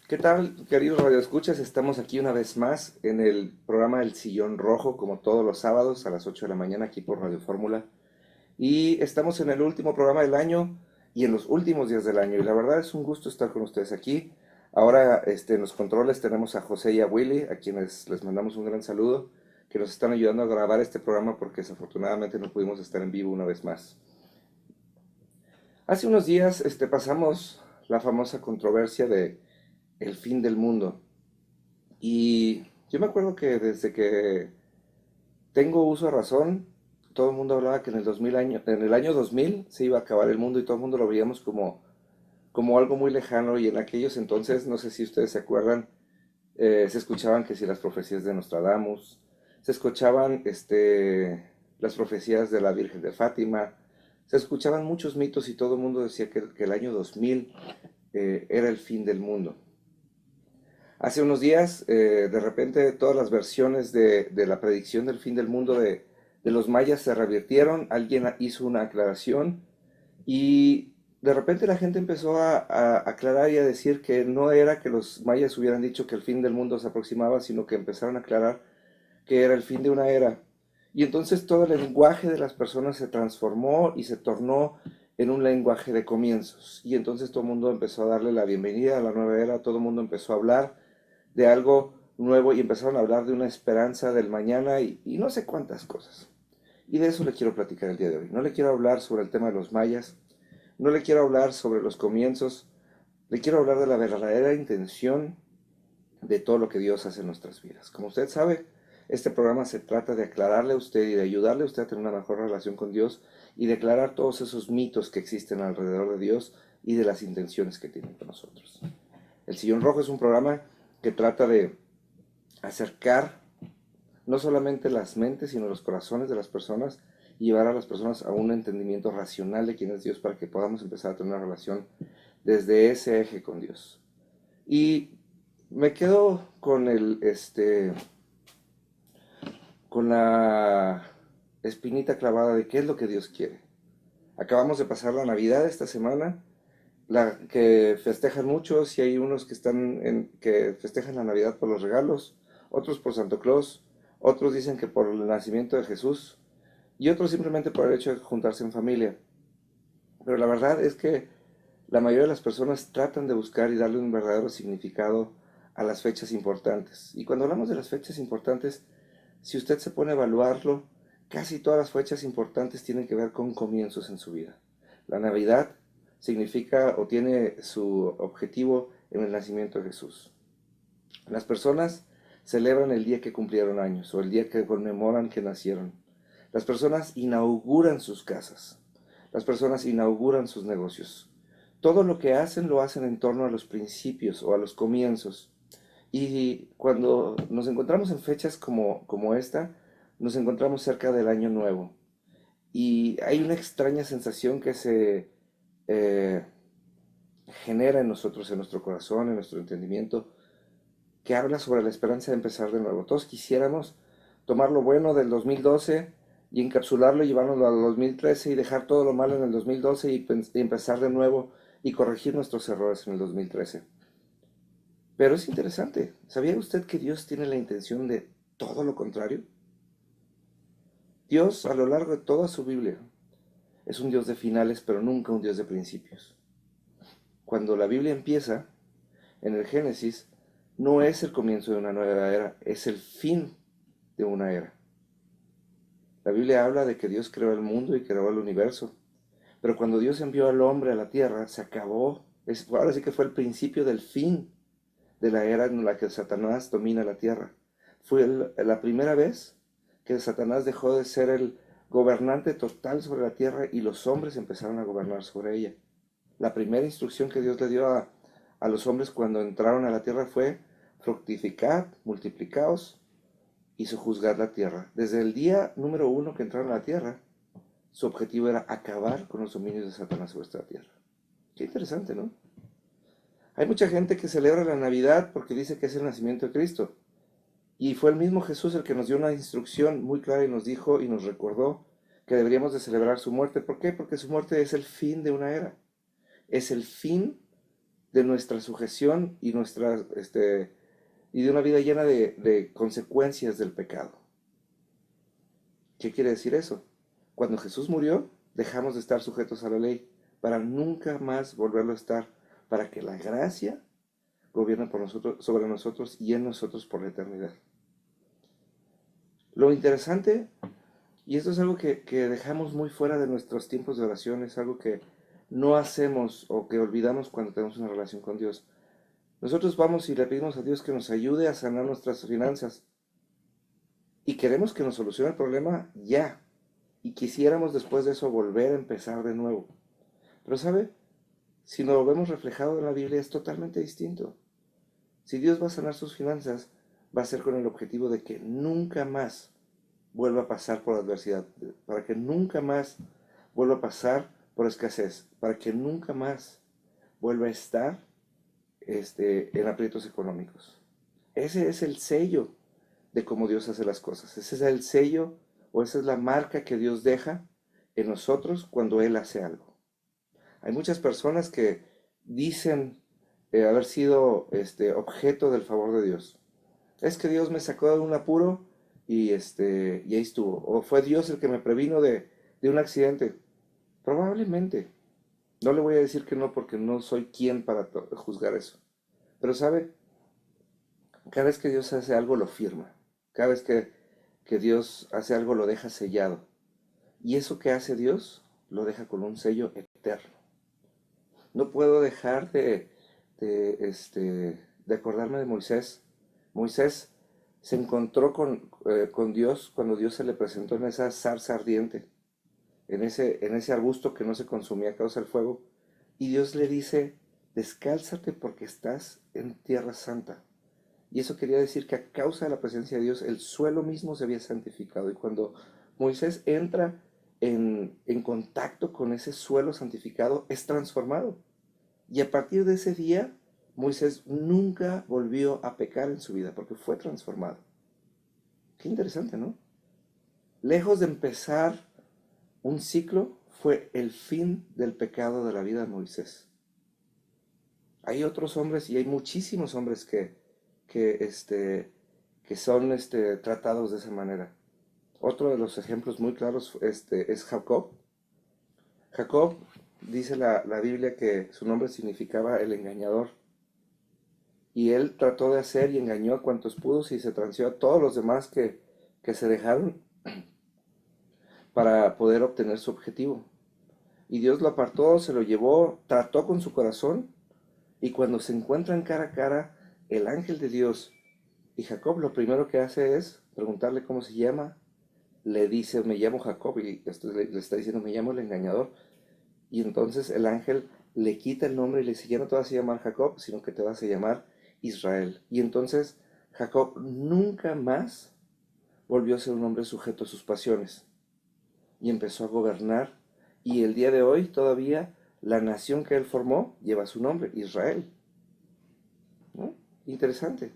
¿Qué tal, queridos radioescuchas? Estamos aquí una vez más en el programa El Sillón Rojo, como todos los sábados a las 8 de la mañana aquí por Radio Fórmula. Y estamos en el último programa del año y en los últimos días del año. Y la verdad es un gusto estar con ustedes aquí. Ahora en los controles tenemos a José y a Willy, a quienes les mandamos un gran saludo, que nos están ayudando a grabar este programa porque desafortunadamente no pudimos estar en vivo una vez más. Hace unos días pasamos la famosa controversia de el fin del mundo. Y yo me acuerdo que desde que tengo uso de razón, todo el mundo hablaba que en el año 2000 se iba a acabar el mundo y todo el mundo lo veíamos como algo muy lejano. Y en aquellos entonces, no sé si ustedes se acuerdan, se escuchaban que si las profecías de Nostradamus, se escuchaban las profecías de la Virgen de Fátima, se escuchaban muchos mitos y todo el mundo decía que el año 2000 era el fin del mundo. Hace unos días, de repente, todas las versiones de la predicción del fin del mundo de los mayas se revirtieron, alguien hizo una aclaración y de repente la gente empezó a aclarar y a decir que no era que los mayas hubieran dicho que el fin del mundo se aproximaba, sino que empezaron a aclarar que era el fin de una era. Y entonces todo el lenguaje de las personas se transformó y se tornó en un lenguaje de comienzos. Y entonces todo el mundo empezó a darle la bienvenida a la nueva era, todo el mundo empezó a hablar de algo nuevo y empezaron a hablar de una esperanza del mañana y no sé cuántas cosas. Y de eso le quiero platicar el día de hoy. No le quiero hablar sobre el tema de los mayas, no le quiero hablar sobre los comienzos, le quiero hablar de la verdadera intención de todo lo que Dios hace en nuestras vidas. Como usted sabe, este programa se trata de aclararle a usted y de ayudarle a usted a tener una mejor relación con Dios y declarar todos esos mitos que existen alrededor de Dios y de las intenciones que tiene con nosotros. El Sillón Rojo es un programa que trata de acercar no solamente las mentes, sino los corazones de las personas y llevar a las personas a un entendimiento racional de quién es Dios para que podamos empezar a tener una relación desde ese eje con Dios. Y me quedo con con la espinita clavada de qué es lo que Dios quiere. Acabamos de pasar la Navidad esta semana, la que festejan muchos y hay unos que festejan la Navidad por los regalos, otros por Santo Claus, otros dicen que por el nacimiento de Jesús y otros simplemente por el hecho de juntarse en familia. Pero la verdad es que la mayoría de las personas tratan de buscar y darle un verdadero significado a las fechas importantes. Y cuando hablamos de las fechas importantes, si usted se pone a evaluarlo, casi todas las fechas importantes tienen que ver con comienzos en su vida. La Navidad significa o tiene su objetivo en el nacimiento de Jesús. Las personas celebran el día que cumplieron años o el día que conmemoran que nacieron. Las personas inauguran sus casas. Las personas inauguran sus negocios. Todo lo que hacen lo hacen en torno a los principios o a los comienzos. Y cuando nos encontramos en fechas como esta, nos encontramos cerca del Año Nuevo. Y hay una extraña sensación que se eh, genera en nosotros, en nuestro corazón, en nuestro entendimiento, que habla sobre la esperanza de empezar de nuevo. Todos quisiéramos tomar lo bueno del 2012 y encapsularlo y llevarlo al 2013 y dejar todo lo malo en el 2012 y empezar de nuevo y corregir nuestros errores en el 2013. Pero es interesante. ¿Sabía usted que Dios tiene la intención de todo lo contrario? Dios, a lo largo de toda su Biblia, es un Dios de finales, pero nunca un Dios de principios. Cuando la Biblia empieza, en el Génesis, no es el comienzo de una nueva era, es el fin de una era. La Biblia habla de que Dios creó el mundo y creó el universo, pero cuando Dios envió al hombre a la tierra, se acabó. Ahora sí que fue el principio del fin de la era en la que Satanás domina la tierra. Fue la primera vez que Satanás dejó de ser el gobernante total sobre la tierra y los hombres empezaron a gobernar sobre ella. La primera instrucción que Dios le dio a los hombres cuando entraron a la tierra fue fructificad, multiplicaos y sojuzgar la tierra. Desde el día número 1 que entraron a la tierra, su objetivo era acabar con los dominios de Satanás sobre esta tierra. Qué interesante, ¿no? Hay mucha gente que celebra la Navidad porque dice que es el nacimiento de Cristo. Y fue el mismo Jesús el que nos dio una instrucción muy clara y nos dijo y nos recordó que deberíamos de celebrar su muerte. ¿Por qué? Porque su muerte es el fin de una era. Es el fin de nuestra sujeción y y de una vida llena de consecuencias del pecado. ¿Qué quiere decir eso? Cuando Jesús murió, dejamos de estar sujetos a la ley para nunca más volverlo a estar, para que la gracia gobierne por nosotros, sobre nosotros y en nosotros por la eternidad. Lo interesante, y esto es algo que dejamos muy fuera de nuestros tiempos de oración, es algo que no hacemos o que olvidamos cuando tenemos una relación con Dios. Nosotros vamos y le pedimos a Dios que nos ayude a sanar nuestras finanzas y queremos que nos solucione el problema ya. Y quisiéramos después de eso volver a empezar de nuevo. Pero ¿sabe? Si nos lo vemos reflejado en la Biblia es totalmente distinto. Si Dios va a sanar sus finanzas, va a ser con el objetivo de que nunca más vuelva a pasar por adversidad, para que nunca más vuelva a pasar por escasez, para que nunca más vuelva a estar en aprietos económicos. Ese es el sello de cómo Dios hace las cosas. Ese es el sello o esa es la marca que Dios deja en nosotros cuando Él hace algo. Hay muchas personas que dicen haber sido objeto del favor de Dios. Es que Dios me sacó de un apuro y ahí estuvo. O fue Dios el que me previno de un accidente. Probablemente. No le voy a decir que no porque no soy quien para juzgar eso. Pero sabe, cada vez que Dios hace algo lo firma. Cada vez que Dios hace algo lo deja sellado. Y eso que hace Dios lo deja con un sello eterno. No puedo dejar de acordarme de Moisés. Moisés se encontró con Dios cuando Dios se le presentó en esa zarza ardiente, en ese arbusto que no se consumía a causa del fuego. Y Dios le dice, descálzate porque estás en tierra santa. Y eso quería decir que a causa de la presencia de Dios, el suelo mismo se había santificado. Y cuando Moisés entra en contacto con ese suelo santificado, es transformado. Y a partir de ese día, Moisés nunca volvió a pecar en su vida porque fue transformado. Qué interesante, ¿no? Lejos de empezar un ciclo, fue el fin del pecado de la vida de Moisés. Hay otros hombres y hay muchísimos hombres que, este, que son tratados de esa manera. Otro de los ejemplos muy claros es Jacob. Jacob, dice la Biblia que su nombre significaba el engañador. Y él trató de hacer y engañó a cuantos pudo y se transió a todos los demás que se dejaron para poder obtener su objetivo. Y Dios lo apartó, se lo llevó, trató con su corazón y cuando se encuentran cara a cara el ángel de Dios y Jacob, lo primero que hace es preguntarle cómo se llama. Le dice, me llamo Jacob y le está diciendo, me llamo el engañador. Y entonces el ángel le quita el nombre y le dice, ya no te vas a llamar Jacob, sino que te vas a llamar Israel. Y entonces Jacob nunca más volvió a ser un hombre sujeto a sus pasiones y empezó a gobernar. Y el día de hoy todavía la nación que él formó lleva su nombre, Israel. ¿No? Interesante.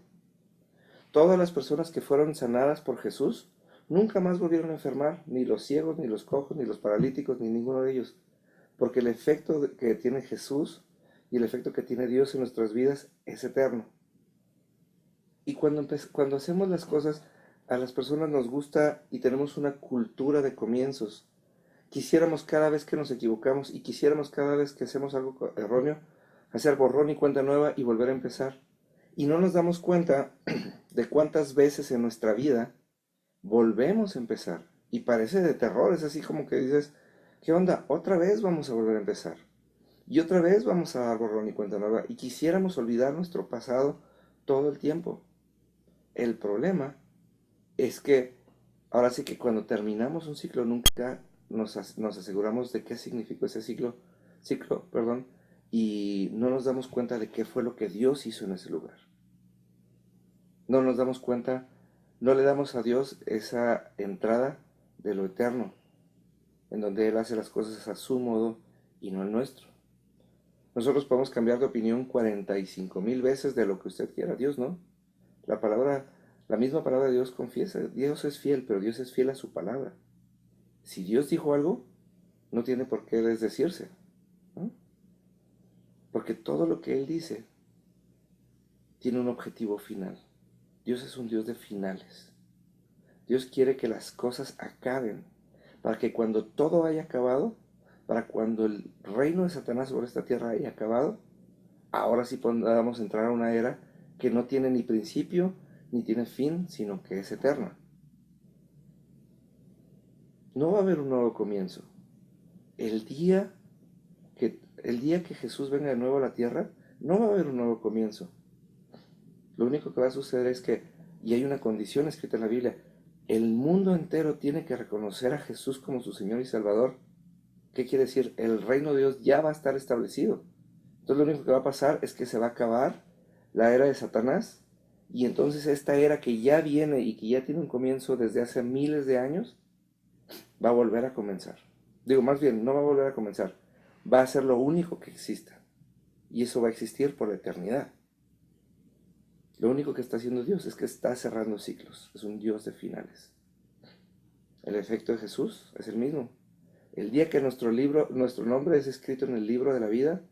Todas las personas que fueron sanadas por Jesús nunca más volvieron a enfermar, ni los ciegos, ni los cojos, ni los paralíticos, ni ninguno de ellos. Porque el efecto que tiene Jesús y el efecto que tiene Dios en nuestras vidas es eterno. Y cuando hacemos las cosas, a las personas nos gusta y tenemos una cultura de comienzos. Quisiéramos cada vez que nos equivocamos y quisiéramos cada vez que hacemos algo erróneo, hacer borrón y cuenta nueva y volver a empezar. Y no nos damos cuenta de cuántas veces en nuestra vida volvemos a empezar. Y parece de terror, es así como que dices, ¿qué onda? Otra vez vamos a volver a empezar. Y otra vez vamos a dar borrón y cuenta nueva. Y quisiéramos olvidar nuestro pasado todo el tiempo. El problema es que ahora sí que cuando terminamos un ciclo nunca nos aseguramos de qué significó ese ciclo, perdón, y no nos damos cuenta de qué fue lo que Dios hizo en ese lugar. No nos damos cuenta, no le damos a Dios esa entrada de lo eterno, en donde Él hace las cosas a su modo y no el nuestro. Nosotros podemos cambiar de opinión 45,000 veces de lo que usted quiera, Dios no. La misma palabra de Dios confiesa, Dios es fiel, pero Dios es fiel a su palabra. Si Dios dijo algo, no tiene por qué desdecirse, ¿no? Porque todo lo que Él dice tiene un objetivo final. Dios es un Dios de finales. Dios quiere que las cosas acaben, para que cuando todo haya acabado, para cuando el reino de Satanás sobre esta tierra haya acabado, ahora sí podamos entrar a una era que no tiene ni principio ni tiene fin, sino que es eterna. No va a haber un nuevo comienzo. El día que Jesús venga de nuevo a la tierra, no va a haber un nuevo comienzo. Lo único que va a suceder es que, y hay una condición escrita en la Biblia, el mundo entero tiene que reconocer a Jesús como su Señor y Salvador. ¿Qué quiere decir? El reino de Dios ya va a estar establecido. Entonces lo único que va a pasar es que se va a acabar la era de Satanás, y entonces esta era que ya viene y que ya tiene un comienzo desde hace miles de años, va a volver a comenzar. Digo, más bien, no va a volver a comenzar, va a ser lo único que exista. Y eso va a existir por la eternidad. Lo único que está haciendo Dios es que está cerrando ciclos. Es un Dios de finales. El efecto de Jesús es el mismo. El día que nuestro nombre es escrito en el libro de la vida,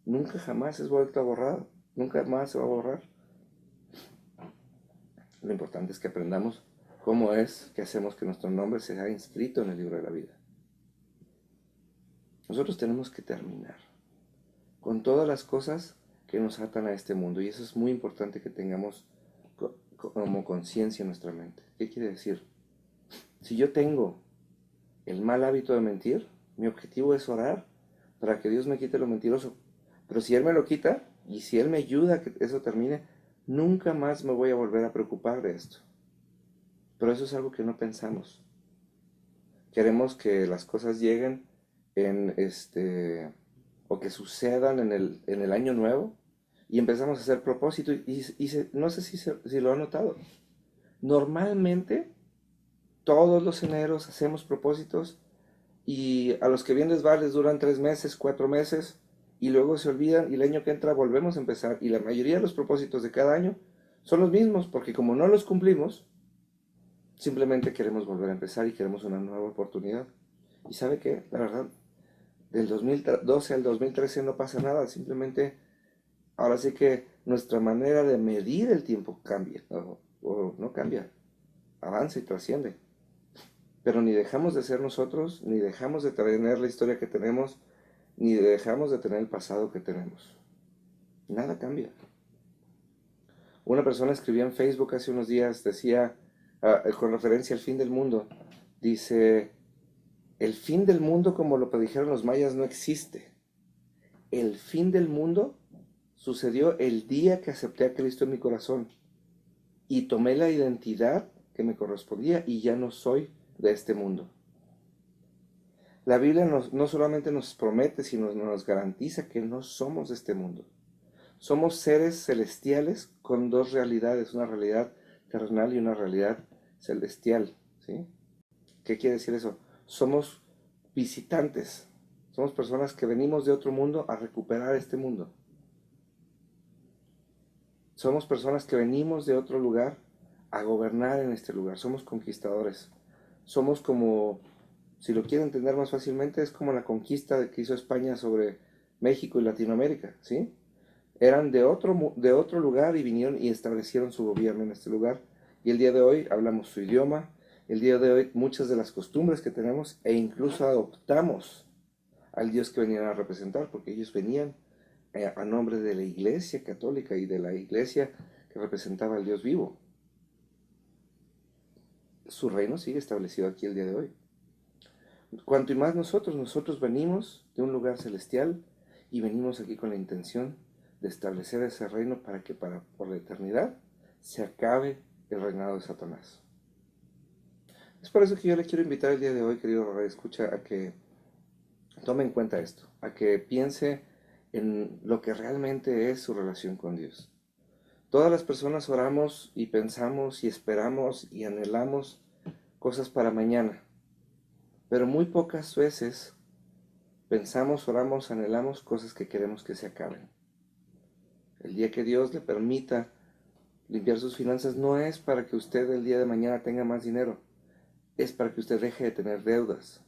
nunca jamás es vuelto a borrar. Nunca más se va a borrar. Lo importante es que aprendamos cómo es que hacemos que nuestro nombre sea inscrito en el libro de la vida. Nosotros tenemos que terminar con todas las cosas que nos atan a este mundo. Y eso es muy importante que tengamos como conciencia en nuestra mente. ¿Qué quiere decir? Si yo tengo el mal hábito de mentir, mi objetivo es orar para que Dios me quite lo mentiroso. Pero si Él me lo quita y si Él me ayuda a que eso termine, nunca más me voy a volver a preocupar de esto. Pero eso es algo que no pensamos. Queremos que las cosas lleguen en o que sucedan en el año nuevo, y empezamos a hacer propósitos no sé si lo han notado. Normalmente todos los eneros hacemos propósitos, y a los que bien les va les duran 3 meses, 4 meses, y luego se olvidan, y el año que entra volvemos a empezar, y la mayoría de los propósitos de cada año son los mismos, porque como no los cumplimos, simplemente queremos volver a empezar y queremos una nueva oportunidad. ¿Y sabe qué? La verdad, del 2012 al 2013 no pasa nada, simplemente ahora sí que nuestra manera de medir el tiempo cambia, o no cambia, avanza y trasciende. Pero ni dejamos de ser nosotros, ni dejamos de tener la historia que tenemos, ni dejamos de tener el pasado que tenemos. Nada cambia. Una persona escribía en Facebook hace unos días, decía, con referencia al fin del mundo, dice, el fin del mundo como lo predijeron los mayas no existe. El fin del mundo sucedió el día que acepté a Cristo en mi corazón y tomé la identidad que me correspondía y ya no soy de este mundo. La Biblia no solamente nos promete, sino nos garantiza que no somos de este mundo. Somos seres celestiales con dos realidades, una realidad terrenal y una realidad celestial, ¿sí? ¿Qué quiere decir eso? Somos visitantes, somos personas que venimos de otro mundo a recuperar este mundo. Somos personas que venimos de otro lugar a gobernar en este lugar. Somos conquistadores. Somos como, si lo quieren entender más fácilmente, es como la conquista que hizo España sobre México y Latinoamérica, ¿sí? Eran de otro lugar y vinieron y establecieron su gobierno en este lugar. Y el día de hoy hablamos su idioma, el día de hoy muchas de las costumbres que tenemos, e incluso adoptamos al Dios que venían a representar, porque ellos venían a nombre de la Iglesia Católica y de la Iglesia que representaba al Dios vivo. Su reino sigue establecido aquí el día de hoy. Cuanto y más nosotros venimos de un lugar celestial y venimos aquí con la intención de establecer ese reino para que por la eternidad se acabe el reinado de Satanás. Es por eso que yo le quiero invitar el día de hoy, querido escucha, a que tome en cuenta esto, a que piense en lo que realmente es su relación con Dios. Todas las personas oramos y pensamos y esperamos y anhelamos cosas para mañana, pero muy pocas veces pensamos, oramos, anhelamos cosas que queremos que se acaben. El día que Dios le permita limpiar sus finanzas no es para que usted el día de mañana tenga más dinero, es para que usted deje de tener deudas,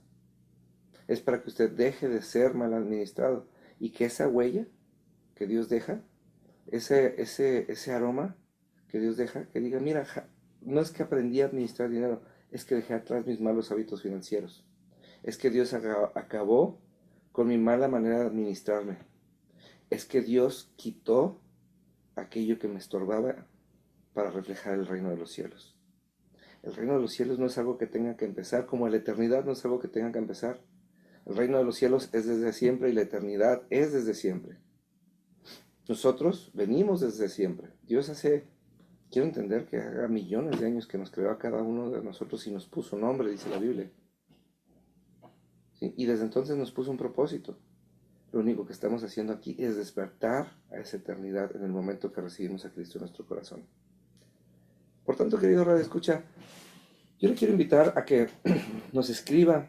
es para que usted deje de ser mal administrado y que esa huella que Dios deja, ese aroma que Dios deja, que diga, mira, no es que aprendí a administrar dinero, es que dejé atrás mis malos hábitos financieros. Es que Dios acabó con mi mala manera de administrarme. Es que Dios quitó aquello que me estorbaba para reflejar el reino de los cielos. El reino de los cielos no es algo que tenga que empezar, como la eternidad no es algo que tenga que empezar. El reino de los cielos es desde siempre y la eternidad es desde siempre. Nosotros venimos desde siempre. Dios quiero entender que haga millones de años que nos creó a cada uno de nosotros y nos puso nombre, dice la Biblia. ¿Sí? Y desde entonces nos puso un propósito. Lo único que estamos haciendo aquí es despertar a esa eternidad en el momento que recibimos a Cristo en nuestro corazón. Por tanto, querido Radio Escucha, yo le quiero invitar a que nos escriba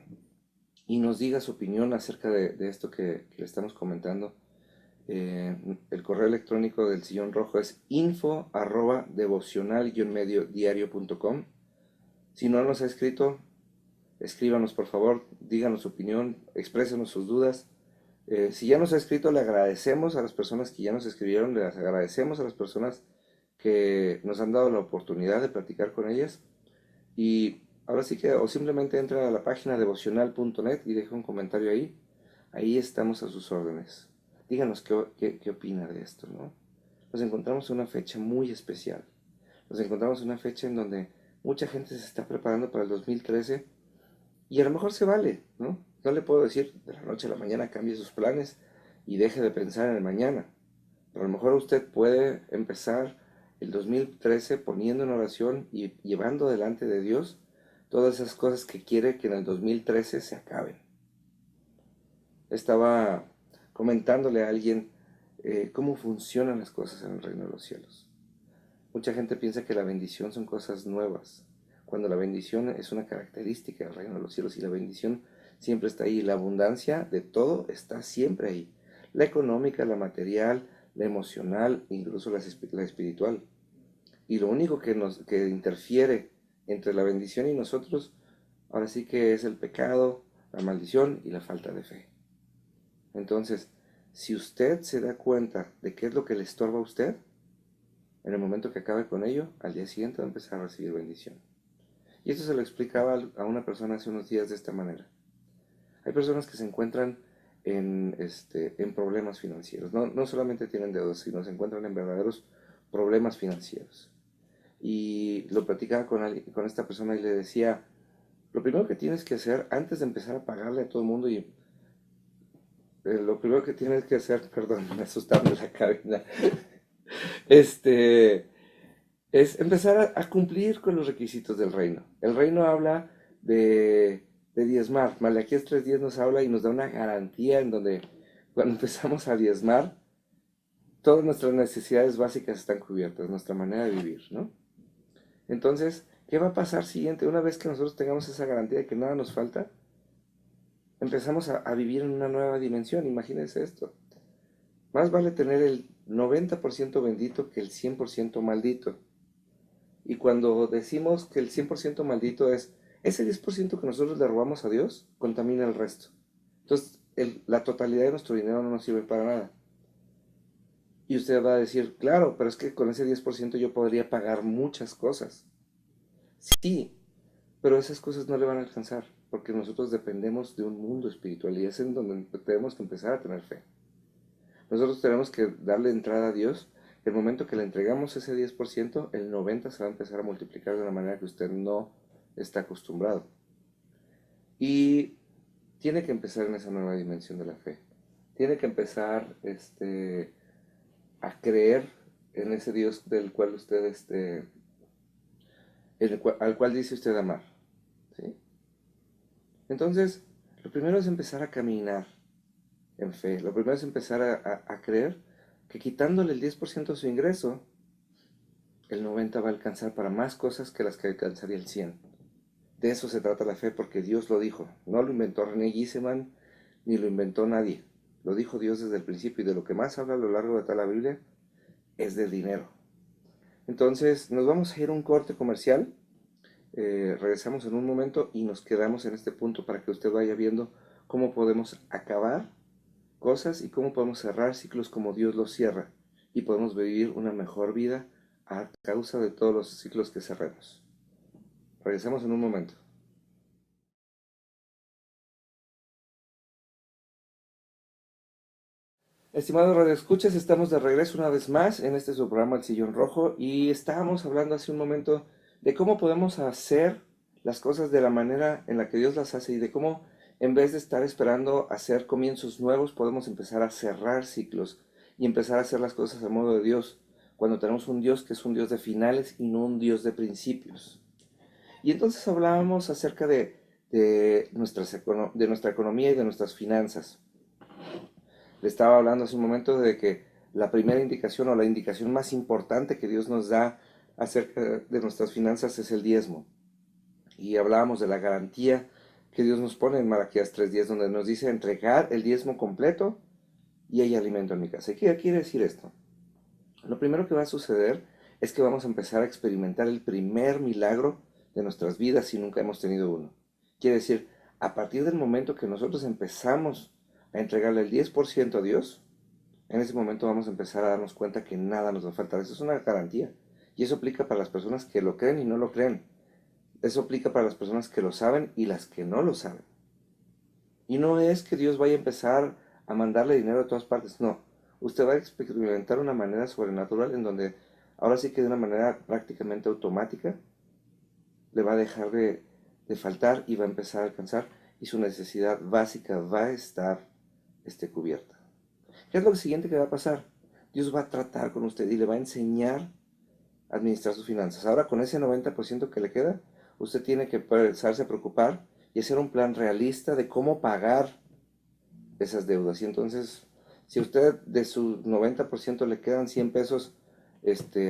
y nos diga su opinión acerca de esto que le estamos comentando. El correo electrónico del Sillón Rojo es info@devocional-diario.com. Si no nos ha escrito, escríbanos por favor, díganos su opinión, exprésenos sus dudas. Si ya nos ha escrito, le agradecemos a las personas que ya nos escribieron, le agradecemos a las personas que nos han dado la oportunidad de platicar con ellas. Y ahora sí que, o simplemente entra a la página devocional.net y deja un comentario ahí. Ahí estamos a sus órdenes. Díganos qué opina de esto, ¿no? Nos encontramos en una fecha muy especial. Nos encontramos en una fecha en donde mucha gente se está preparando para el 2013 y a lo mejor se vale, ¿no? No le puedo decir de la noche a la mañana cambie sus planes y deje de pensar en el mañana. Pero a lo mejor usted puede empezar el 2013 poniendo en oración y llevando delante de Dios todas esas cosas que quiere que en el 2013 se acaben. Estaba comentándole a alguien cómo funcionan las cosas en el reino de los cielos. Mucha gente piensa que la bendición son cosas nuevas, cuando la bendición es una característica del reino de los cielos y la bendición siempre está ahí. La abundancia de todo está siempre ahí. La económica, la material, la emocional, incluso la espiritual. Y lo único que interfiere entre la bendición y nosotros, ahora sí que es el pecado, la maldición y la falta de fe. Entonces, si usted se da cuenta de qué es lo que le estorba a usted, en el momento que acabe con ello, al día siguiente va a empezar a recibir bendición. Y esto se lo explicaba a una persona hace unos días de esta manera. Hay personas que se encuentran en problemas financieros. No solamente tienen deudas, sino se encuentran en verdaderos problemas financieros. Y lo platicaba con esta persona y le decía, lo primero que tienes que hacer antes de empezar a pagarle a todo el mundo lo primero que tienes que hacer, perdón, me asustaron en la cabina, este, es empezar a cumplir con los requisitos del reino. El reino habla de diezmar. Malaquías 3:10 nos habla y nos da una garantía en donde cuando empezamos a diezmar, todas nuestras necesidades básicas están cubiertas, nuestra manera de vivir, ¿no? Entonces, ¿qué va a pasar siguiente? Una vez que nosotros tengamos esa garantía de que nada nos falta, empezamos a vivir en una nueva dimensión. Imagínense esto. Más vale tener el 90% bendito que el 100% maldito. Y cuando decimos que el 100% maldito es ese 10% que nosotros le robamos a Dios, contamina el resto. Entonces, la totalidad de nuestro dinero no nos sirve para nada. Y usted va a decir, claro, pero es que con ese 10% yo podría pagar muchas cosas. Sí, pero esas cosas no le van a alcanzar, porque nosotros dependemos de un mundo espiritual y es en donde tenemos que empezar a tener fe. Nosotros tenemos que darle entrada a Dios. El momento que le entregamos ese 10%, el 90% se va a empezar a multiplicar de una manera que usted no está acostumbrado. Y tiene que empezar en esa nueva dimensión de la fe. Tiene que empezar a creer en ese Dios del cual usted, al cual dice usted amar. ¿Sí? Entonces, lo primero es empezar a caminar en fe. Lo primero es empezar a creer que quitándole el 10% de su ingreso, el 90% va a alcanzar para más cosas que las que alcanzaría el 100%. De eso se trata la fe, porque Dios lo dijo. No lo inventó René Giseman, ni lo inventó nadie. Lo dijo Dios desde el principio, y de lo que más habla a lo largo de toda la Biblia es del dinero. Entonces, nos vamos a ir a un corte comercial. Regresamos en un momento y nos quedamos en este punto para que usted vaya viendo cómo podemos acabar cosas y cómo podemos cerrar ciclos como Dios los cierra y podemos vivir una mejor vida a causa de todos los ciclos que cerremos. Regresemos en un momento. Estimados radioescuchas, estamos de regreso una vez más en este su programa El Sillón Rojo y estábamos hablando hace un momento de cómo podemos hacer las cosas de la manera en la que Dios las hace y de cómo en vez de estar esperando hacer comienzos nuevos podemos empezar a cerrar ciclos y empezar a hacer las cosas a modo de Dios, cuando tenemos un Dios que es un Dios de finales y no un Dios de principios. Y entonces hablábamos acerca de nuestra economía y de nuestras finanzas. Le estaba hablando hace un momento de que la primera indicación o la indicación más importante que Dios nos da acerca de nuestras finanzas es el diezmo. Y hablábamos de la garantía que Dios nos pone en Malaquías 3:10, donde nos dice entregar el diezmo completo y hay alimento en mi casa. ¿Y qué quiere decir esto? Lo primero que va a suceder es que vamos a empezar a experimentar el primer milagro de nuestras vidas si nunca hemos tenido uno. Quiere decir, a partir del momento que nosotros empezamos a entregarle el 10% a Dios, en ese momento vamos a empezar a darnos cuenta que nada nos va a faltar. Eso es una garantía. Y eso aplica para las personas que lo creen y no lo creen. Eso aplica para las personas que lo saben y las que no lo saben. Y no es que Dios vaya a empezar a mandarle dinero de todas partes, no. Usted va a experimentar una manera sobrenatural en donde ahora sí que de una manera prácticamente automática le va a dejar de faltar y va a empezar a alcanzar y su necesidad básica va a estar cubierta. ¿Qué es lo siguiente que va a pasar? Dios va a tratar con usted y le va a enseñar a administrar sus finanzas. Ahora con ese 90% que le queda, usted tiene que empezarse a preocupar y hacer un plan realista de cómo pagar esas deudas. Y entonces, si usted de su 90% le quedan 100 pesos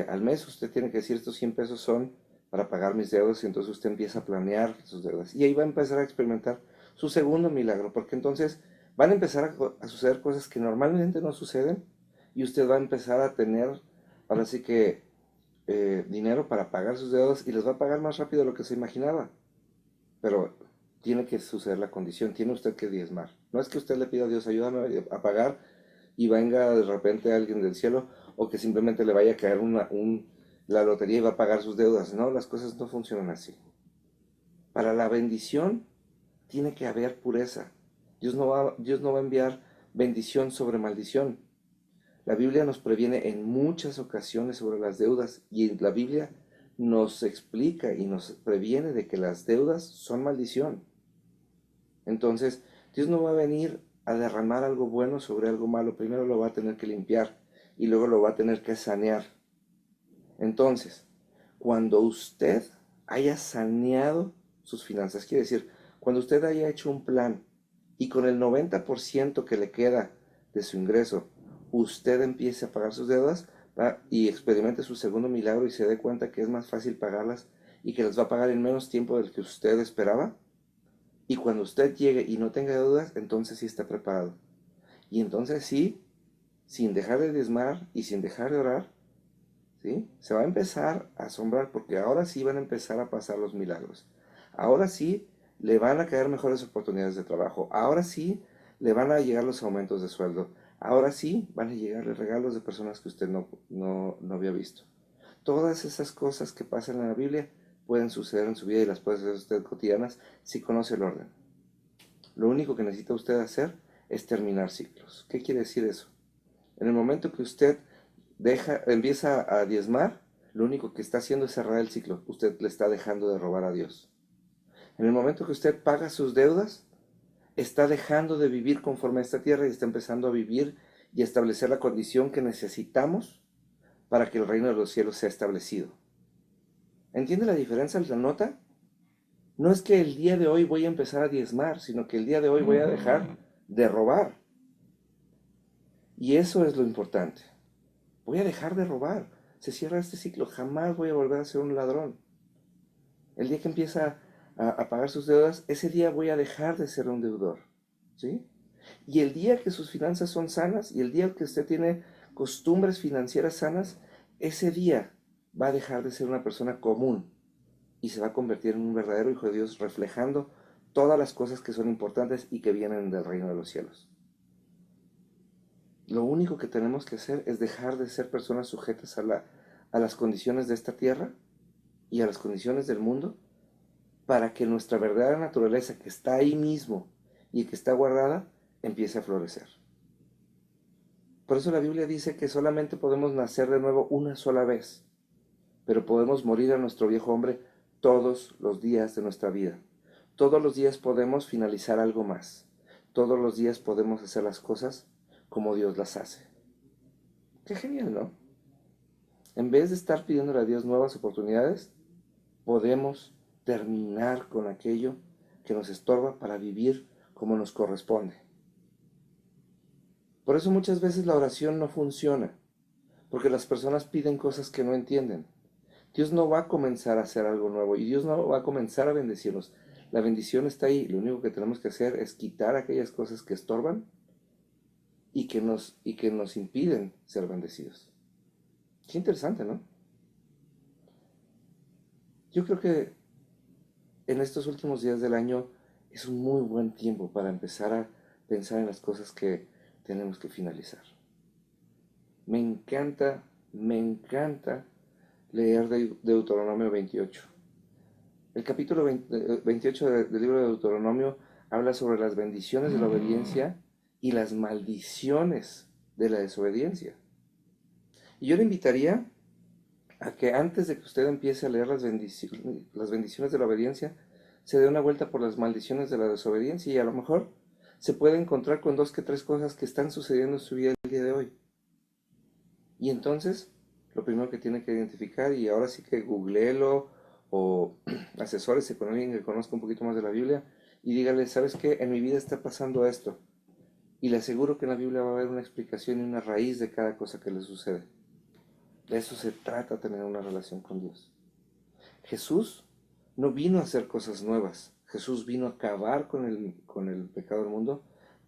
al mes, usted tiene que decir estos 100 pesos son para pagar mis deudas y entonces usted empieza a planear sus deudas. Y ahí va a empezar a experimentar su segundo milagro, porque entonces van a empezar a suceder cosas que normalmente no suceden y usted va a empezar a tener, ahora sí que, dinero para pagar sus deudas y les va a pagar más rápido de lo que se imaginaba. Pero tiene que suceder la condición, tiene usted que diezmar. No es que usted le pida a Dios, ayúdame a pagar y venga de repente alguien del cielo o que simplemente le vaya a caer la lotería y va a pagar sus deudas. No, las cosas no funcionan así. Para la bendición tiene que haber pureza. Dios no va a enviar bendición sobre maldición. La Biblia nos previene en muchas ocasiones sobre las deudas y la Biblia nos explica y nos previene de que las deudas son maldición. Entonces, Dios no va a venir a derramar algo bueno sobre algo malo. Primero lo va a tener que limpiar y luego lo va a tener que sanear. Entonces, cuando usted haya saneado sus finanzas, quiere decir, cuando usted haya hecho un plan y con el 90% que le queda de su ingreso, usted empiece a pagar sus deudas y experimente su segundo milagro y se dé cuenta que es más fácil pagarlas y que las va a pagar en menos tiempo del que usted esperaba, y cuando usted llegue y no tenga dudas, entonces sí está preparado. Y entonces sí, sin dejar de diezmar y sin dejar de orar, ¿sí? Se va a empezar a asombrar porque ahora sí van a empezar a pasar los milagros. Ahora sí le van a caer mejores oportunidades de trabajo. Ahora sí le van a llegar los aumentos de sueldo. Ahora sí van a llegarle regalos de personas que usted no había visto. Todas esas cosas que pasan en la Biblia pueden suceder en su vida y las puede hacer usted cotidianas si conoce el orden. Lo único que necesita usted hacer es terminar ciclos. ¿Qué quiere decir eso? En el momento que usted empieza a diezmar, lo único que está haciendo es cerrar el ciclo. Usted le está dejando de robar a Dios. En el momento que usted paga sus deudas, está dejando de vivir conforme a esta tierra y está empezando a vivir y a establecer la condición que necesitamos para que el reino de los cielos sea establecido. ¿Entiende la diferencia? ¿La nota? No es que el día de hoy voy a empezar a diezmar, sino que el día de hoy voy a dejar de robar. Y eso es lo importante. Voy a dejar de robar. Se cierra este ciclo. Jamás voy a volver a ser un ladrón. El día que empieza a pagar sus deudas, ese día voy a dejar de ser un deudor. ¿Sí? Y el día que sus finanzas son sanas y el día que usted tiene costumbres financieras sanas, ese día va a dejar de ser una persona común y se va a convertir en un verdadero hijo de Dios, reflejando todas las cosas que son importantes y que vienen del reino de los cielos. lo único que tenemos que hacer es dejar de ser personas sujetas a las condiciones de esta tierra y a las condiciones del mundo, para que nuestra verdadera naturaleza, que está ahí mismo y que está guardada, empiece a florecer. Por eso la Biblia dice que solamente podemos nacer de nuevo una sola vez, pero podemos morir a nuestro viejo hombre todos los días de nuestra vida. Todos los días podemos finalizar algo más. Todos los días podemos hacer las cosas como Dios las hace. Qué genial, ¿no? En vez de estar pidiéndole a Dios nuevas oportunidades, podemos terminar con aquello que nos estorba para vivir como nos corresponde. Por eso muchas veces la oración no funciona, porque las personas piden cosas que no entienden. Dios no va a comenzar a hacer algo nuevo y Dios no va a comenzar a bendecirnos. La bendición está ahí. Lo único que tenemos que hacer es quitar aquellas cosas que estorban y que nos impiden ser bendecidos. Qué interesante, ¿no? Yo creo que en estos últimos días del año es un muy buen tiempo para empezar a pensar en las cosas que tenemos que finalizar. Me encanta leer Deuteronomio 28. El capítulo 28 del libro de Deuteronomio habla sobre las bendiciones de la obediencia y las maldiciones de la desobediencia. Y yo le invitaría a que antes de que usted empiece a leer las bendiciones de la obediencia, se dé una vuelta por las maldiciones de la desobediencia y a lo mejor se puede encontrar con dos que tres cosas que están sucediendo en su vida el día de hoy. Y entonces, lo primero que tiene que identificar, y ahora sí que googleelo o asesórese con alguien que conozca un poquito más de la Biblia y dígale, ¿sabes qué? En mi vida está pasando esto. Y le aseguro que en la Biblia va a haber una explicación y una raíz de cada cosa que le sucede. De eso se trata, tener una relación con Dios. Jesús no vino a hacer cosas nuevas. Jesús vino a acabar con el pecado del mundo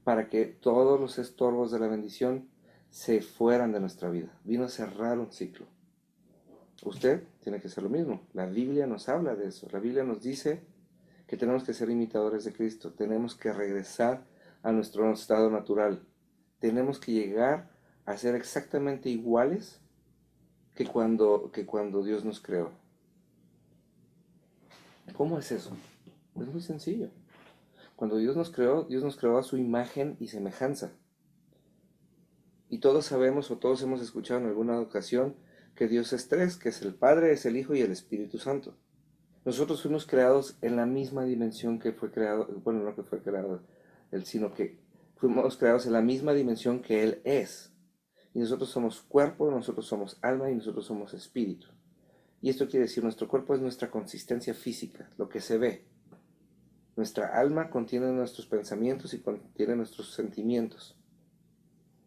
para que todos los estorbos de la bendición se fueran de nuestra vida. Vino a cerrar un ciclo. Usted tiene que hacer lo mismo. La Biblia nos habla de eso. La Biblia nos dice que tenemos que ser imitadores de Cristo. Tenemos que regresar a nuestro estado natural. Tenemos que llegar a ser exactamente iguales que cuando Dios nos creó. ¿Cómo es eso? Es muy sencillo. Cuando Dios nos creó a su imagen y semejanza. Y todos sabemos o todos hemos escuchado en alguna ocasión que Dios es tres, que es el Padre, es el Hijo y el Espíritu Santo. Nosotros fuimos creados en la misma dimensión que fue creado, bueno, no que fue creado Él, sino que fuimos creados en la misma dimensión que Él es. Y nosotros somos cuerpo, nosotros somos alma y nosotros somos espíritu. Y esto quiere decir, nuestro cuerpo es nuestra consistencia física, lo que se ve. Nuestra alma contiene nuestros pensamientos y contiene nuestros sentimientos.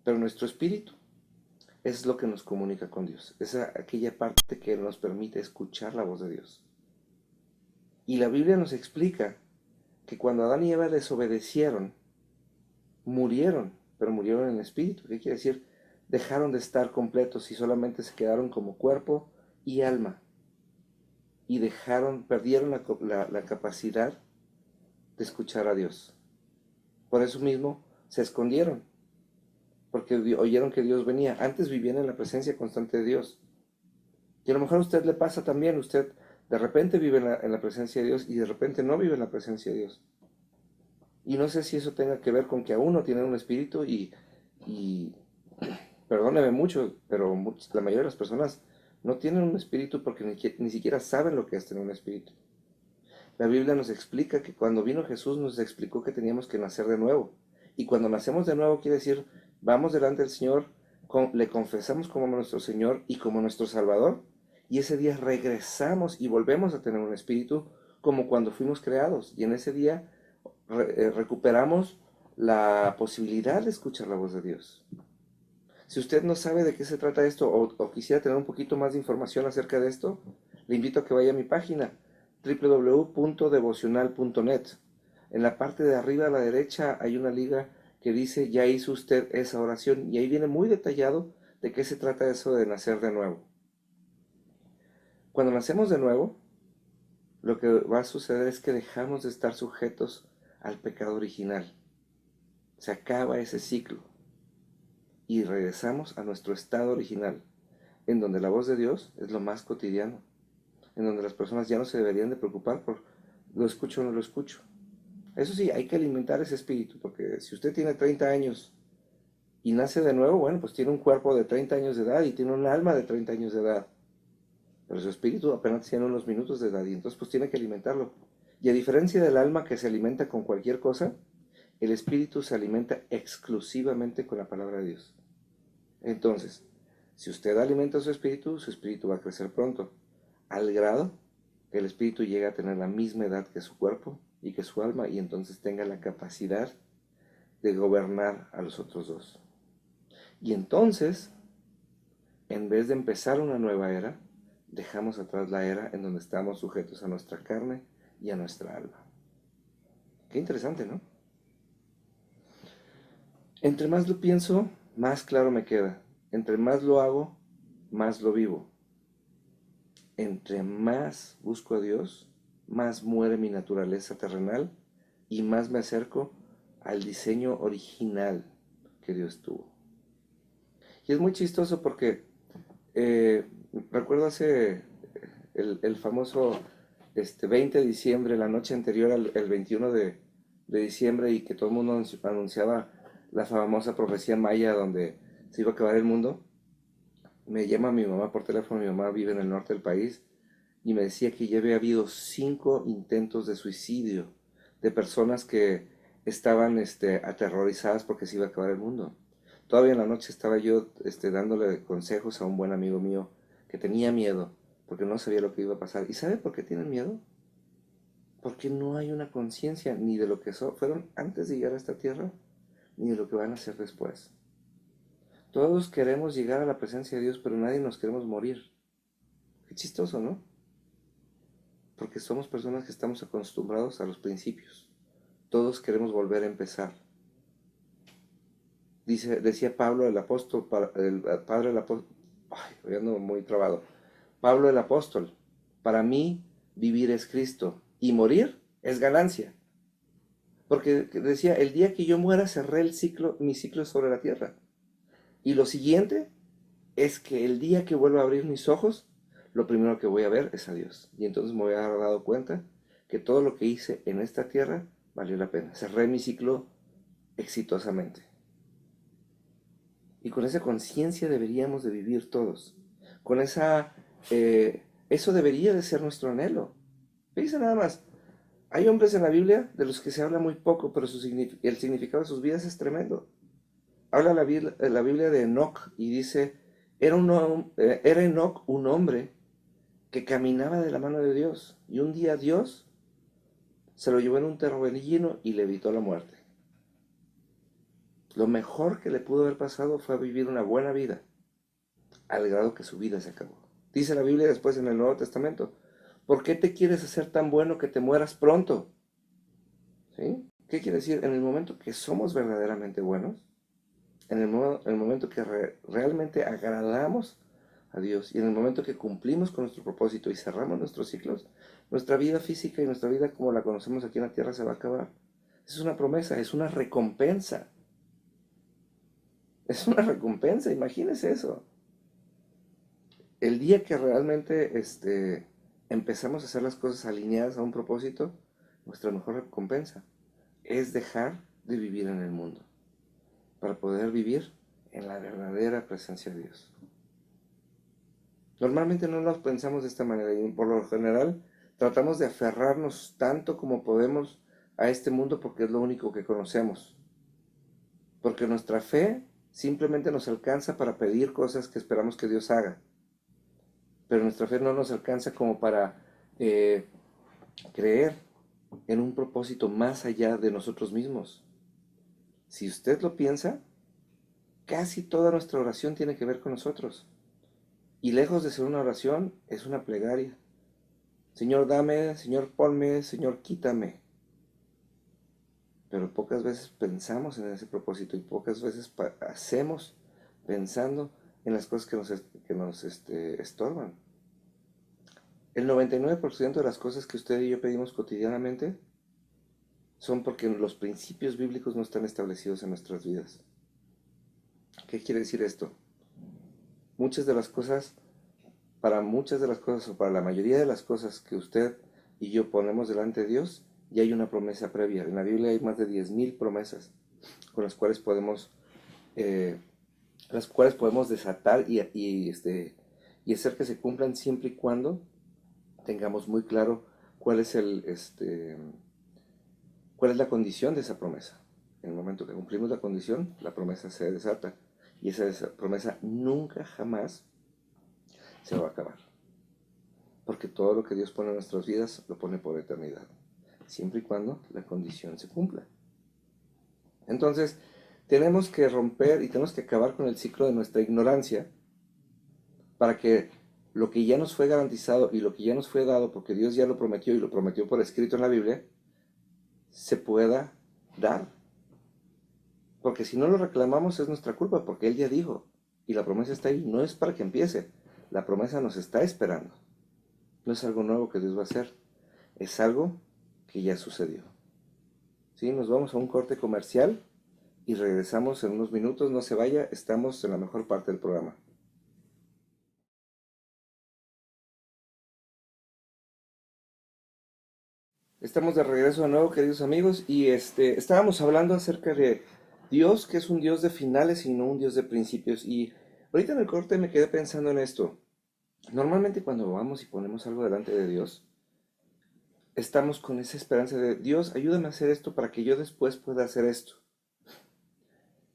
Pero nuestro espíritu es lo que nos comunica con Dios. Es aquella parte que nos permite escuchar la voz de Dios. Y la Biblia nos explica que cuando Adán y Eva desobedecieron, murieron, pero murieron en el espíritu. ¿Qué quiere decir? Dejaron de estar completos y solamente se quedaron como cuerpo y alma. Y perdieron la capacidad de escuchar a Dios. Por eso mismo se escondieron, porque oyeron que Dios venía. Antes vivían en la presencia constante de Dios. Y a lo mejor a usted le pasa también, usted de repente vive en la presencia de Dios y de repente no vive en la presencia de Dios. Y no sé si eso tenga que ver con que aún no tienen un espíritu y perdóneme mucho, pero la mayoría de las personas no tienen un espíritu porque ni siquiera saben lo que es tener un espíritu. La Biblia nos explica que cuando vino Jesús nos explicó que teníamos que nacer de nuevo. Y cuando nacemos de nuevo quiere decir, vamos delante del Señor, le confesamos como nuestro Señor y como nuestro Salvador. Y ese día regresamos y volvemos a tener un espíritu como cuando fuimos creados. Y en ese día recuperamos la posibilidad de escuchar la voz de Dios. Si usted no sabe de qué se trata esto o quisiera tener un poquito más de información acerca de esto, le invito a que vaya a mi página www.devocional.net. En la parte de arriba a la derecha hay una liga que dice ya hizo usted esa oración y ahí viene muy detallado de qué se trata eso de nacer de nuevo. Cuando nacemos de nuevo, lo que va a suceder es que dejamos de estar sujetos al pecado original. Se acaba ese ciclo. y regresamos a nuestro estado original, en donde la voz de Dios es lo más cotidiano, en donde las personas ya no se deberían de preocupar por lo escucho o no lo escucho. Eso sí, hay que alimentar ese espíritu, porque si usted tiene 30 años y nace de nuevo, bueno, pues tiene un cuerpo de 30 años de edad y tiene un alma de 30 años de edad, pero su espíritu apenas tiene unos minutos de edad y entonces pues tiene que alimentarlo. Y a diferencia del alma que se alimenta con cualquier cosa, el espíritu se alimenta exclusivamente con la palabra de Dios. Entonces, si usted alimenta su espíritu va a crecer pronto, al grado que el espíritu llegue a tener la misma edad que su cuerpo y que su alma, y entonces tenga la capacidad de gobernar a los otros dos. Y entonces, en vez de empezar una nueva era, dejamos atrás la era en donde estamos sujetos a nuestra carne y a nuestra alma. Qué interesante, ¿no? Entre más lo pienso, más claro me queda. Entre más lo hago, más lo vivo. Entre más busco a Dios, más muere mi naturaleza terrenal y más me acerco al diseño original que Dios tuvo. Y es muy chistoso porque recuerdo hace el famoso 20 de diciembre, la noche anterior al el 21 de diciembre, y que todo el mundo anunciaba la famosa profecía maya donde se iba a acabar el mundo. Me llama mi mamá por teléfono, mi mamá vive en el norte del país, y me decía que ya había habido 5 intentos de suicidio de personas que estaban aterrorizadas porque se iba a acabar el mundo. Todavía en la noche estaba yo dándole consejos a un buen amigo mío que tenía miedo porque no sabía lo que iba a pasar. ¿Y sabe por qué tienen miedo? Porque no hay una conciencia ni de lo que fueron antes de llegar a esta tierra, ni de lo que van a hacer después. Todos queremos llegar a la presencia de Dios, pero nadie nos queremos morir. Qué chistoso, ¿no? Porque somos personas que estamos acostumbrados a los principios. Todos queremos volver a empezar. Decía Pablo el apóstol, el padre del apóstol, ay, hoy ando muy trabado. Pablo el apóstol, para mí vivir es Cristo y morir es ganancia. Porque decía, el día que yo muera cerré mi ciclo sobre la tierra. Y lo siguiente es que el día que vuelva a abrir mis ojos, lo primero que voy a ver es a Dios. Y entonces me voy a dar dado cuenta que todo lo que hice en esta tierra valió la pena. Cerré mi ciclo exitosamente. Y con esa conciencia deberíamos de vivir todos. Con eso debería de ser nuestro anhelo. Fíjense nada más, hay hombres en la Biblia de los que se habla muy poco, pero el significado de sus vidas es tremendo. Habla la Biblia de Enoc y dice, era Enoc un hombre que caminaba de la mano de Dios. Y un día Dios se lo llevó en un torbellino y le evitó la muerte. Lo mejor que le pudo haber pasado fue vivir una buena vida, al grado que su vida se acabó. Dice la Biblia después en el Nuevo Testamento, ¿por qué te quieres hacer tan bueno que te mueras pronto? ¿Sí? ¿Qué quiere decir? En el momento que somos verdaderamente buenos, en el momento que realmente agradamos a Dios y en el momento que cumplimos con nuestro propósito y cerramos nuestros ciclos, nuestra vida física y nuestra vida como la conocemos aquí en la tierra se va a acabar. Es una promesa, es una recompensa. Es una recompensa, imagínese eso. El día que realmente empezamos a hacer las cosas alineadas a un propósito, nuestra mejor recompensa es dejar de vivir en el mundo para poder vivir en la verdadera presencia de Dios. Normalmente no lo pensamos de esta manera y por lo general tratamos de aferrarnos tanto como podemos a este mundo porque es lo único que conocemos. Porque nuestra fe simplemente nos alcanza para pedir cosas que esperamos que Dios haga. Pero nuestra fe no nos alcanza como para creer en un propósito más allá de nosotros mismos. Si usted lo piensa, casi toda nuestra oración tiene que ver con nosotros. Y lejos de ser una oración, es una plegaria. Señor, dame, Señor, ponme, Señor, quítame. Pero pocas veces pensamos en ese propósito y pocas veces hacemos pensando en las cosas que nos estorban. El 99% de las cosas que usted y yo pedimos cotidianamente son porque los principios bíblicos no están establecidos en nuestras vidas. ¿Qué quiere decir esto? Muchas de las cosas, para muchas de las cosas o para la mayoría de las cosas que usted y yo ponemos delante de Dios, ya hay una promesa previa. En la Biblia hay más de 10,000 promesas con eh, las cuales podemos desatar y hacer que se cumplan siempre y cuando tengamos muy claro cuál es cuál es la condición de esa promesa. En el momento que cumplimos la condición, la promesa se desata. Y esa promesa nunca jamás se va a acabar. Porque todo lo que Dios pone en nuestras vidas lo pone por eternidad. Siempre y cuando la condición se cumpla. Entonces, tenemos que romper y tenemos que acabar con el ciclo de nuestra ignorancia para que lo que ya nos fue garantizado y lo que ya nos fue dado, porque Dios ya lo prometió y lo prometió por escrito en la Biblia, se pueda dar. Porque si no lo reclamamos es nuestra culpa, porque Él ya dijo, y la promesa está ahí, no es para que empiece, la promesa nos está esperando. No es algo nuevo que Dios va a hacer, es algo que ya sucedió. ¿Sí? Nos vamos a un corte comercial y regresamos en unos minutos, no se vaya, estamos en la mejor parte del programa. Estamos de regreso de nuevo, queridos amigos, y estábamos hablando acerca de Dios, que es un Dios de finales y no un Dios de principios. Y ahorita en el corte me quedé pensando en esto. Normalmente cuando vamos y ponemos algo delante de Dios, estamos con esa esperanza de Dios, ayúdame a hacer esto para que yo después pueda hacer esto.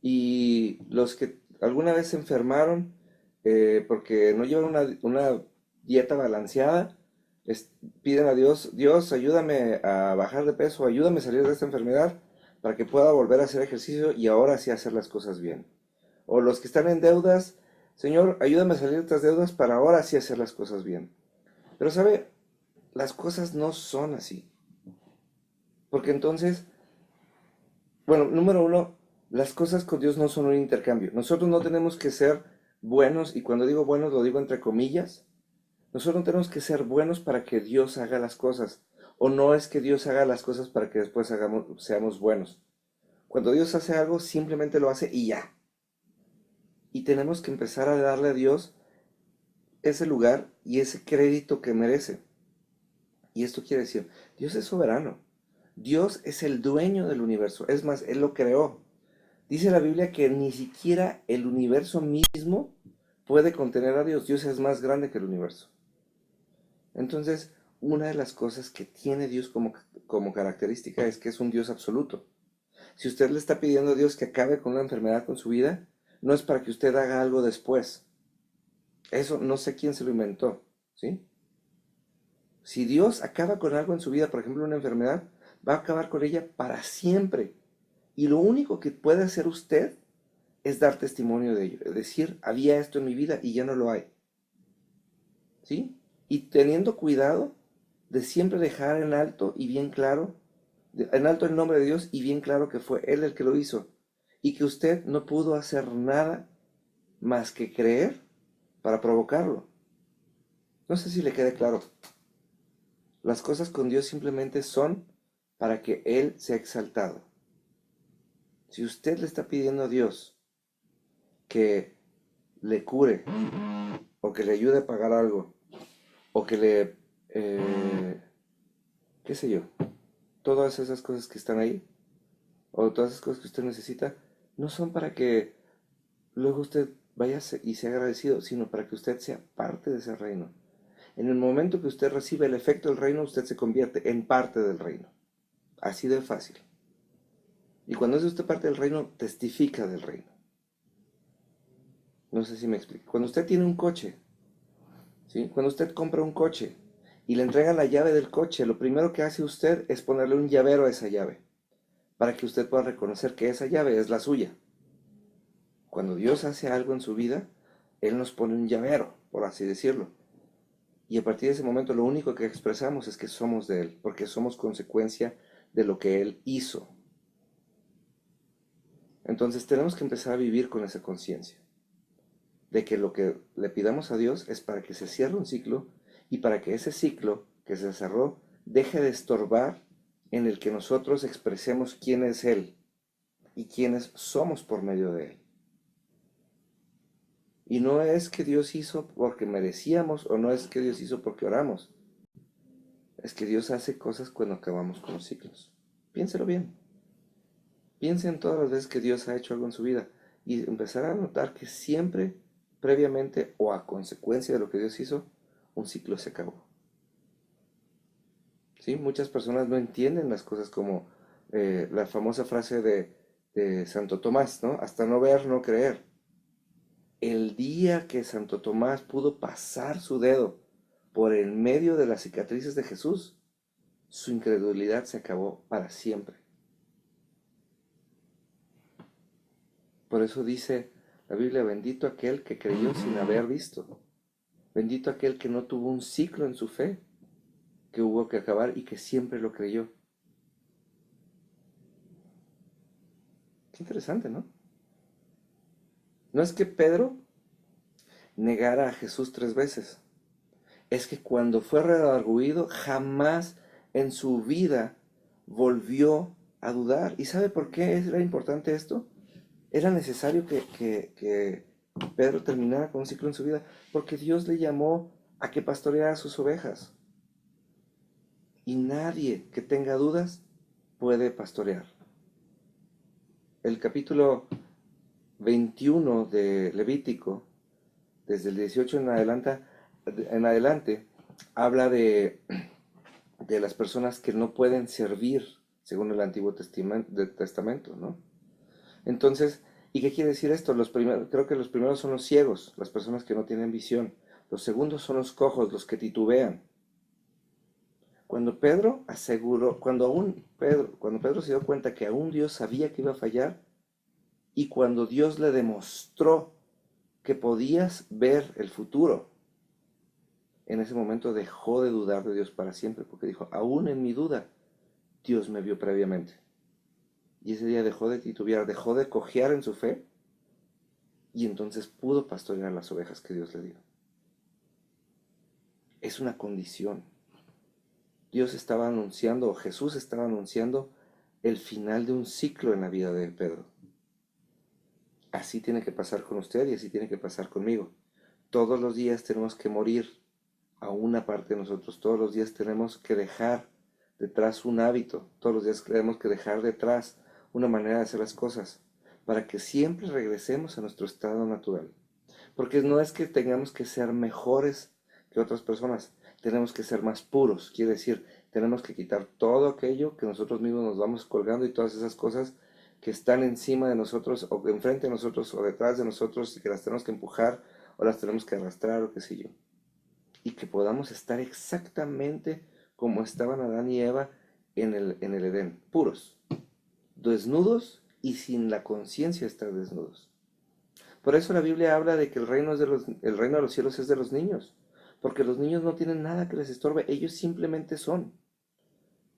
Y los que alguna vez se enfermaron porque no llevan una dieta balanceada, piden a Dios, Dios, ayúdame a bajar de peso, ayúdame a salir de esta enfermedad para que pueda volver a hacer ejercicio y ahora sí hacer las cosas bien. O los que están en deudas, Señor, ayúdame a salir de estas deudas para ahora sí hacer las cosas bien. Pero sabe, las cosas no son así. Porque entonces, bueno, número uno, las cosas con Dios no son un intercambio. Nosotros no tenemos que ser buenos, y cuando digo buenos lo digo entre comillas. Nosotros no tenemos que ser buenos para que Dios haga las cosas. O no es que Dios haga las cosas para que después seamos buenos. Cuando Dios hace algo, simplemente lo hace y ya. Y tenemos que empezar a darle a Dios ese lugar y ese crédito que merece. Y esto quiere decir, Dios es soberano. Dios es el dueño del universo. Es más, Él lo creó. Dice la Biblia que ni siquiera el universo mismo puede contener a Dios. Dios es más grande que el universo. Entonces, una de las cosas que tiene Dios como característica es que es un Dios absoluto. Si usted le está pidiendo a Dios que acabe con una enfermedad con su vida, no es para que usted haga algo después. Eso no sé quién se lo inventó, ¿sí? Si Dios acaba con algo en su vida, por ejemplo una enfermedad, va a acabar con ella para siempre. Y lo único que puede hacer usted es dar testimonio de ello. Es decir, había esto en mi vida y ya no lo hay. ¿Sí? Y teniendo cuidado de siempre dejar en alto y bien claro, en alto el nombre de Dios y bien claro que fue Él el que lo hizo. Y que usted no pudo hacer nada más que creer para provocarlo. No sé si le quede claro. Las cosas con Dios simplemente son para que Él sea exaltado. Si usted le está pidiendo a Dios que le cure, o que le ayude a pagar algo, o que qué sé yo, todas esas cosas que están ahí, o todas esas cosas que usted necesita, no son para que luego usted vaya y sea agradecido, sino para que usted sea parte de ese reino. En el momento que usted recibe el efecto del reino, usted se convierte en parte del reino. Así de fácil. Y cuando es usted parte del reino, testifica del reino. No sé si me explico. Cuando usted tiene un coche, ¿sí? Cuando usted compra un coche y le entrega la llave del coche, lo primero que hace usted es ponerle un llavero a esa llave, para que usted pueda reconocer que esa llave es la suya. Cuando Dios hace algo en su vida, Él nos pone un llavero, por así decirlo. Y a partir de ese momento lo único que expresamos es que somos de Él, porque somos consecuencia de lo que Él hizo. Entonces tenemos que empezar a vivir con esa conciencia de que lo que le pidamos a Dios es para que se cierre un ciclo y para que ese ciclo que se cerró deje de estorbar en el que nosotros expresemos quién es Él y quiénes somos por medio de Él. Y no es que Dios hizo porque merecíamos o no es que Dios hizo porque oramos. Es que Dios hace cosas cuando acabamos con los ciclos. Piénselo bien. Piense en todas las veces que Dios ha hecho algo en su vida y empezará a notar que siempre, previamente o a consecuencia de lo que Dios hizo, un ciclo se acabó. ¿Sí? Muchas personas no entienden las cosas como la famosa frase de Santo Tomás, ¿no? Hasta no ver, no creer. El día que Santo Tomás pudo pasar su dedo por el medio de las cicatrices de Jesús, su incredulidad se acabó para siempre. Por eso dice la Biblia, bendito aquel que creyó sin haber visto. Bendito aquel que no tuvo un ciclo en su fe, que hubo que acabar y que siempre lo creyó. Qué interesante, ¿no? No es que Pedro negara a Jesús 3 veces. Es que cuando fue redarguido, jamás en su vida volvió a dudar. ¿Y sabe por qué era importante esto? Era necesario que Pedro terminara con un ciclo en su vida, porque Dios le llamó a que pastoreara sus ovejas. Y nadie que tenga dudas puede pastorear. El capítulo 21 de Levítico, desde el 18 en adelante habla de las personas que no pueden servir según el Antiguo Testamento, ¿no? Entonces, ¿y qué quiere decir esto? Creo que los primeros son los ciegos, las personas que no tienen visión. Los segundos son los cojos, los que titubean. Cuando Pedro aseguró, cuando Pedro se dio cuenta que aún Dios sabía que iba a fallar, y cuando Dios le demostró que podías ver el futuro, en ese momento dejó de dudar de Dios para siempre, porque dijo, aún en mi duda, Dios me vio previamente. Y ese día dejó de titubear, dejó de cojear en su fe, y entonces pudo pastorear las ovejas que Dios le dio. Es una condición. Dios estaba anunciando, o Jesús estaba anunciando, el final de un ciclo en la vida de Pedro. Así tiene que pasar con usted y así tiene que pasar conmigo. Todos los días tenemos que morir a una parte de nosotros. Todos los días tenemos que dejar detrás un hábito. Todos los días tenemos que dejar detrás una manera de hacer las cosas para que siempre regresemos a nuestro estado natural. Porque no es que tengamos que ser mejores que otras personas, tenemos que ser más puros. Quiere decir, tenemos que quitar todo aquello que nosotros mismos nos vamos colgando y todas esas cosas que están encima de nosotros o enfrente de nosotros o detrás de nosotros y que las tenemos que empujar o las tenemos que arrastrar o qué sé yo. Y que podamos estar exactamente como estaban Adán y Eva en el Edén, puros, desnudos y sin la conciencia de estar desnudos. Por eso la Biblia habla de que el reino de los cielos es de los niños, porque los niños no tienen nada que les estorbe, ellos simplemente son.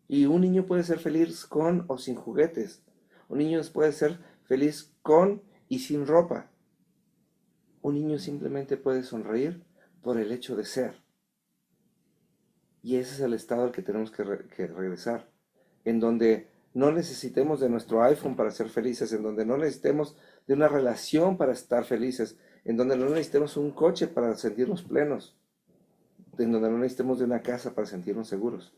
Y un niño puede ser feliz con o sin juguetes. Un niño puede ser feliz con y sin ropa. Un niño simplemente puede sonreír por el hecho de ser. Y ese es el estado al que tenemos que regresar, en donde no necesitemos de nuestro iPhone para ser felices, en donde no necesitemos de una relación para estar felices, en donde no necesitemos un coche para sentirnos plenos, en donde no necesitemos de una casa para sentirnos seguros.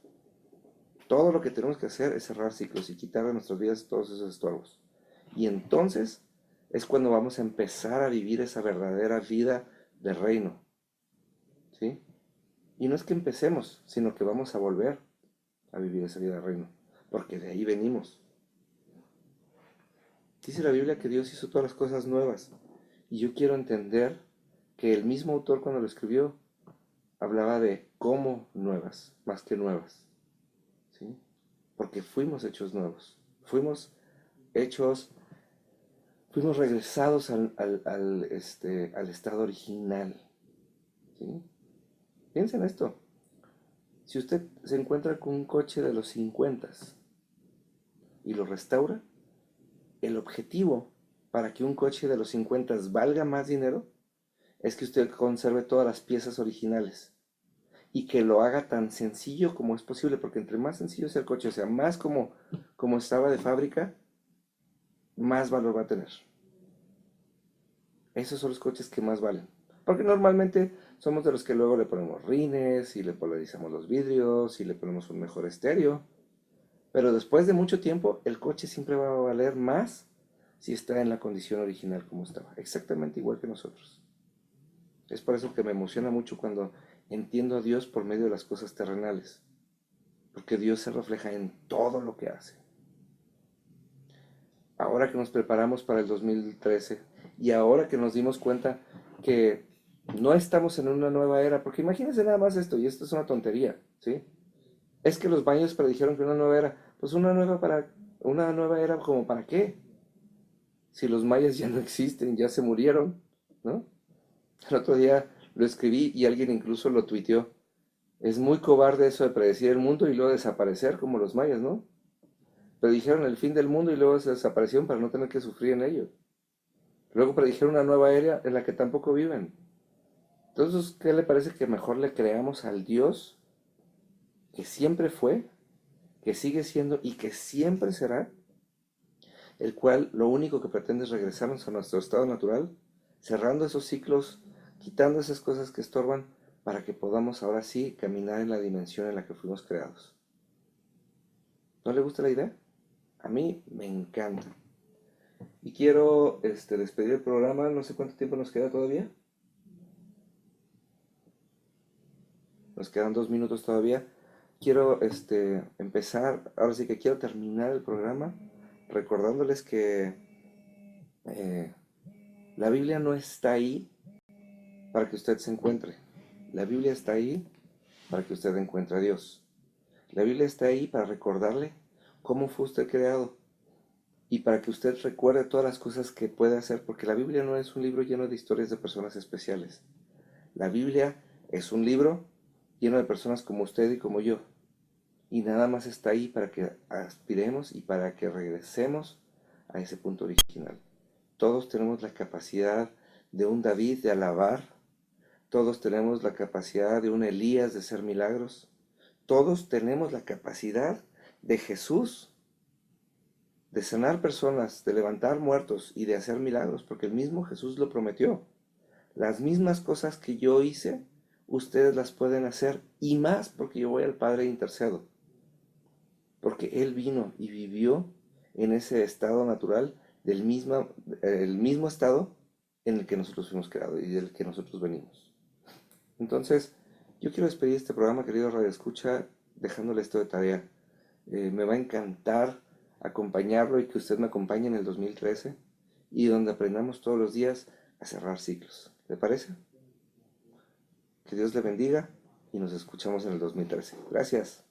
Todo lo que tenemos que hacer es cerrar ciclos y quitar de nuestras vidas todos esos estorbos. Y entonces es cuando vamos a empezar a vivir esa verdadera vida de reino, ¿sí? Y no es que empecemos, sino que vamos a volver a vivir esa vida de reino, porque de ahí venimos. Dice la Biblia que Dios hizo todas las cosas nuevas, y yo quiero entender que el mismo autor cuando lo escribió hablaba de cómo nuevas, más que nuevas, ¿sí? Porque fuimos hechos nuevos, hechos, fuimos regresados al estado original, ¿sí? Piensa en esto. Si usted se encuentra con un coche de los 50 y lo restaura, el objetivo para que un coche de los 50 valga más dinero es que usted conserve todas las piezas originales y que lo haga tan sencillo como es posible, porque entre más sencillo sea el coche, o sea, más como estaba de fábrica, más valor va a tener. Esos son los coches que más valen. Porque normalmente somos de los que luego le ponemos rines y le polarizamos los vidrios y le ponemos un mejor estéreo. Pero después de mucho tiempo, el coche siempre va a valer más si está en la condición original como estaba. Exactamente igual que nosotros. Es por eso que me emociona mucho cuando entiendo a Dios por medio de las cosas terrenales. Porque Dios se refleja en todo lo que hace. Ahora que nos preparamos para el 2013 y ahora que nos dimos cuenta que no estamos en una nueva era, porque imagínense nada más esto, y esto es una tontería, ¿sí? Es que los mayas predijeron que una nueva era, pues una nueva era como para qué, si los mayas ya no existen, ya se murieron, ¿no? El otro día lo escribí y alguien incluso lo tuiteó. Es muy cobarde eso de predecir el mundo y luego desaparecer como los mayas, ¿no? Predijeron el fin del mundo y luego se desaparecieron para no tener que sufrir en ello. Luego predijeron una nueva era en la que tampoco viven. Entonces, ¿qué le parece que mejor le creamos al Dios que siempre fue, que sigue siendo y que siempre será, el cual lo único que pretende es regresarnos a nuestro estado natural, cerrando esos ciclos, quitando esas cosas que estorban, para que podamos ahora sí caminar en la dimensión en la que fuimos creados? ¿No le gusta la idea? A mí me encanta. Y quiero despedir el programa, no sé cuánto tiempo nos queda todavía. Nos quedan 2 minutos todavía. Quiero empezar, ahora sí que quiero terminar el programa recordándoles que eh, la Biblia no está ahí para que usted se encuentre. La Biblia está ahí para que usted encuentre a Dios. La Biblia está ahí para recordarle cómo fue usted creado y para que usted recuerde todas las cosas que puede hacer, porque la Biblia no es un libro lleno de historias de personas especiales. La Biblia es un libro lleno de personas como usted y como yo. Y nada más está ahí para que aspiremos y para que regresemos a ese punto original. Todos tenemos la capacidad de un David de alabar. Todos tenemos la capacidad de un Elías de hacer milagros. Todos tenemos la capacidad de Jesús de sanar personas, de levantar muertos y de hacer milagros, porque el mismo Jesús lo prometió. Las mismas cosas que yo hice, ustedes las pueden hacer y más, porque yo voy al Padre e intercedo. Porque Él vino y vivió en ese estado natural el mismo estado en el que nosotros fuimos creados y del que nosotros venimos. Entonces, yo quiero despedir este programa, querido Radio Escucha, dejándole esto de tarea. Me va a encantar acompañarlo y que usted me acompañe en el 2013 y donde aprendamos todos los días a cerrar ciclos. ¿Le parece? Que Dios le bendiga y nos escuchamos en el 2013. Gracias.